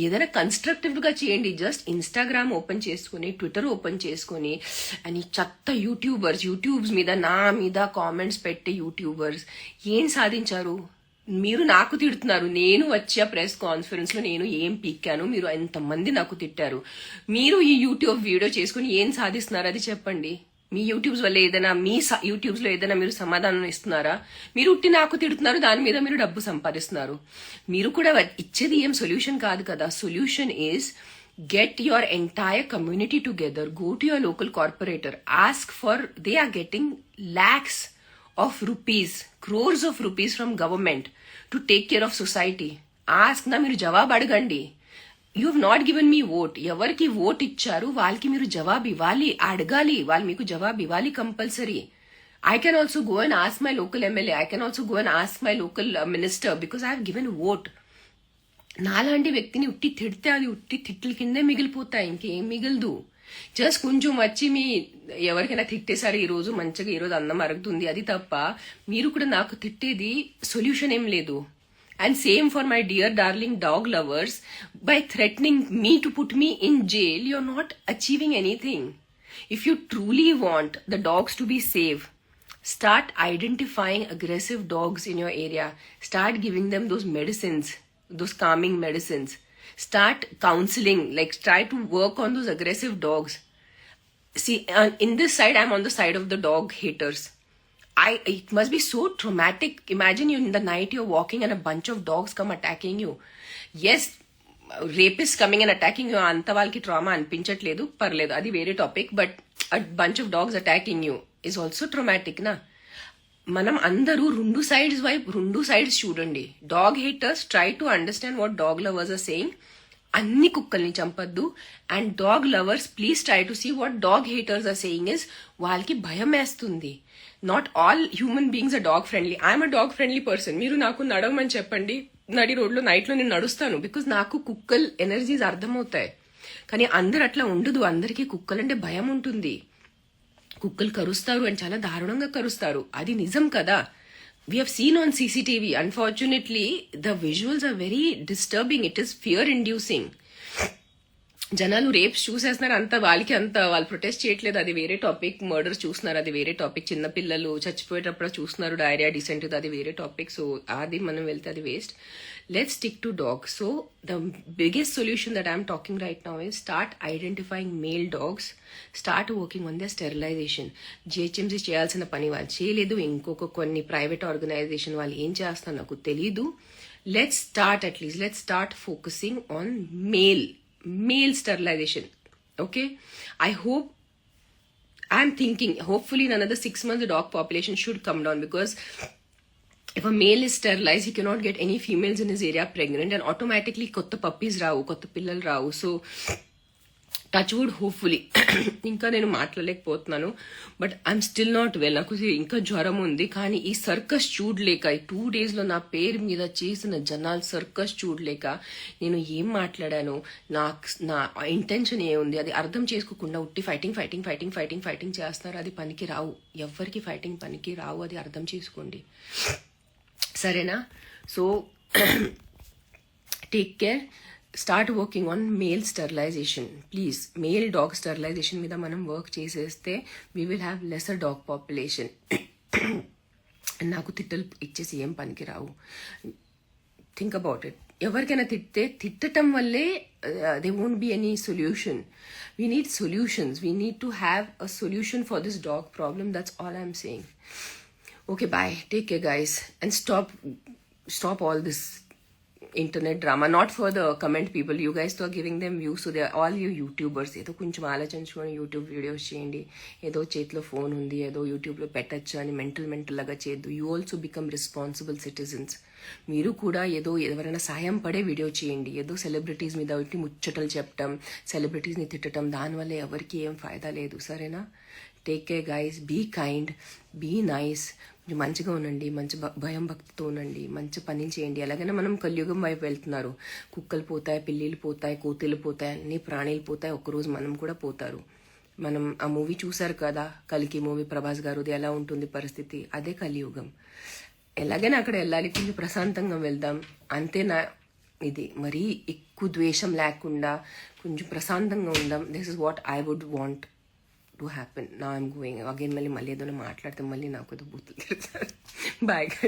ఏదైనా కన్స్ట్రక్టివ్గా చేయండి. Just Instagram open చేసుకుని, ట్విట్టర్ ఓపెన్ చేసుకుని, అని చెత్త యూట్యూబ్స్ మీద నా మీద కామెంట్స్ పెట్టే యూట్యూబర్స్ ఏం సాధించారు? మీరు నాకు తిడుతున్నారు. నేను వచ్చే ప్రెస్ కాన్ఫరెన్స్ లో నేను ఏం పీక్కాను, మీరు ఎంతమంది నాకు తిట్టారు. మీరు ఈ యూట్యూబ్ వీడియో చేసుకుని ఏం సాధిస్తున్నారు అది చెప్పండి. మీ యూట్యూబ్స్ వల్ల ఏదైనా మీ యూట్యూబ్స్ లో ఏదైనా మీరు సమాధానం ఇస్తున్నారా? మీరు ఉట్టి నాకు తిడుతున్నారు, దాని మీద మీరు డబ్బు సంపాదిస్తున్నారు. మీరు కూడా ఇచ్చేది ఏం సొల్యూషన్ కాదు కదా. Solution is get your entire community together, go to your local corporator, ask for, they are getting lakhs of rupees, crores of rupees from government to take care of society. Ask na, మీరు జవాబు అడగండి. You have not given me vote. ఎవరికి vote ఇచ్చారు వాళ్ళకి మీరు జవాబు ఇవ్వాలి, అడగాలి. వాళ్ళు మీకు జవాబు ఇవ్వాలి compulsory. I can also go and ask my local MLA, I can also go and ask my local minister because I have given vote. నాలాంటి వ్యక్తిని ఉట్టి తిడితే అది ఉట్టి తిట్ల కిందే మిగిలిపోతాయి, ఇంకేం మిగలదు. జస్ట్ కొంచెం వచ్చి మీ ఎవరికైనా తిట్టేశారు ఈ రోజు, మంచిగా ఈ రోజు అన్నం అరుగుతుంది, అది తప్ప మీరు కూడా నాకు తిట్టేది సొల్యూషన్ ఏం లేదు. And same for my dear darling dog lovers. By threatening me to put me in jail, you're not achieving anything. If you truly want the dogs to be safe, start identifying aggressive dogs in your area. Start giving them those medicines, those calming medicines. Start counseling, like try to work on those aggressive dogs. See, in this side, I'm on the side of the dog haters. It must be so traumatic. Imagine you in the night, you're walking and a bunch of dogs come attacking you. Yes, rapists coming and attacking you, anta valki trauma anpinchatledu, parledu, adi vere topic. But a bunch of dogs attacking you is also traumatic, na? Manam andaru rundu sides chudandi. Dog haters, try to understand what dog lovers are saying. అన్ని కుక్కల్ని చంపద్దు. And dog lovers please try to see what dog haters are saying is, వాళ్ళకి భయం వేస్తుంది. Not all human beings are dog friendly. I'm a dog friendly person. మీరు నాకు నడవమని చెప్పండి, నడి రోడ్లో నైట్లో నేను నడుస్తాను, బికాజ్ నాకు కుక్కల్ ఎనర్జీస్ అర్థమవుతాయి. కానీ అందరు అట్లా ఉండదు. అందరికీ కుక్కలంటే భయం ఉంటుంది. కుక్కలు కరుస్తారు అని చాలా దారుణంగా కరుస్తారు, అది నిజం కదా. We have seen on CCTV. Unfortunately, the visuals are very disturbing. It is fear-inducing. జనాలు రేప్స్ చూసేస్తున్నారు, అంత వాళ్ళకి అంత వాళ్ళు ప్రొటెస్ట్ చేయట్లేదు, అది వేరే టాపిక్. మర్డర్స్ చూస్తున్నారు, అది వేరే టాపిక్. చిన్నపిల్లలు చచ్చిపోయేటప్పుడు చూస్తున్నారు డైరియా డిసెంట్, అది వేరే టాపిక్. సో అది మనం వెళ్తే అది waste. Let's stick to dogs. So the biggest solution that I'm talking right now is start identifying male dogs, start working on the sterilisation. GHMC చేయాల్సిన పని వాళ్ళు చేయలేదు, ఇంకొక కొన్ని ప్రైవేట్ ఆర్గనైజేషన్ వాళ్ళు ఏం చేస్తారో నాకు తెలీదు. Let's start at least, let's start focusing on male sterilization. Okay, I hope, I'm thinking hopefully in another 6 months the dog population should come down, because if a male is sterilized, he cannot get any females in his area pregnant, and automatically kotta puppies ravu, kotta pillalu ravu. So touch wood, hopefully. ఇంకా నేను మాట్లాడలేకపోతున్నాను, but I'm still not well. నాకు ఇంకా జ్వరం ఉంది. కానీ ఈ circus చూడలేక, ఈ 2 days లో నా పేరు మీద చేసిన జనాలు సర్కస్ చూడలేక నేను ఏం మాట్లాడాను, నా ఇంటెన్షన్ ఏముంది అది అర్థం చేసుకోకుండా ఉట్టి ఫైటింగ్ చేస్తారు. అది పనికి రావు, ఎవ్వరికి ఫైటింగ్ పనికి రావు, అది అర్థం చేసుకోండి, సరేనా? So take care. Start working on male sterilisation please. Male dog sterilisation మీద మనం వర్క్ చేసేస్తే we will have lesser dog population. నాకు తిట్టలు ఇచ్చేసి ఏం పనికి రావు. Think about it. ఎవరికైనా తిట్టడం వల్లే they won't be any solution. We need solutions. We need to have a solution for this dog problem. That's all I'm saying. Okay, bye. Take care guys, and stop all this internet drama. Not for the comment people, you guys are giving them views, so they are all you YouTubers. ఏదో కొంచెం ఆలోచించుకొని YouTube videos చేయండి. ఏదో చేతిలో phone ఉంది, ఏదో యూట్యూబ్లో పెట్టచ్చు అని మెంటల్ లాగా చేయొద్దు. You also become responsible citizens. మీరు కూడా ఏదో ఎవరైనా సాయం పడే వీడియో చేయండి. ఏదో సెలబ్రిటీస్ మీద ఒకటి ముచ్చటలు చెప్పటం, సెలబ్రిటీస్ని తిట్టడం, దానివల్ల ఎవరికి ఏం ఫాయిదా లేదు, సరేనా? Take care guys, be kind, be nice. మంచిగా ఉండండి, మంచి భయం భక్తితో ఉండండి, మంచి పని చేయండి. ఎలాగైనా మనం కలియుగం వైపు వెళ్తున్నారు. కుక్కలు పోతాయి, పిల్లిలు పోతాయి, కోతులు పోతాయి, అన్ని ప్రాణులు పోతాయి, ఒకరోజు మనం కూడా పోతారు. మనం ఆ మూవీ చూసారు కదా, కల్కి మూవీ, ప్రభాస్ గారుది, ఎలా ఉంటుంది పరిస్థితి, అదే కలియుగం. ఎలాగైనా అక్కడ వెళ్ళాలి, కొంచెం ప్రశాంతంగా వెళ్దాం, అంతే. ఇది మరీ ఎక్కువ ద్వేషం లేకుండా కొంచెం ప్రశాంతంగా ఉందాం. This is what I would want to happen. నా ఐమ్ గోయింగ్ అగైన్. మళ్ళీ ఏదైనా మాట్లాడితే మళ్ళీ నాకు ఏదో బూతులు. బాయ్.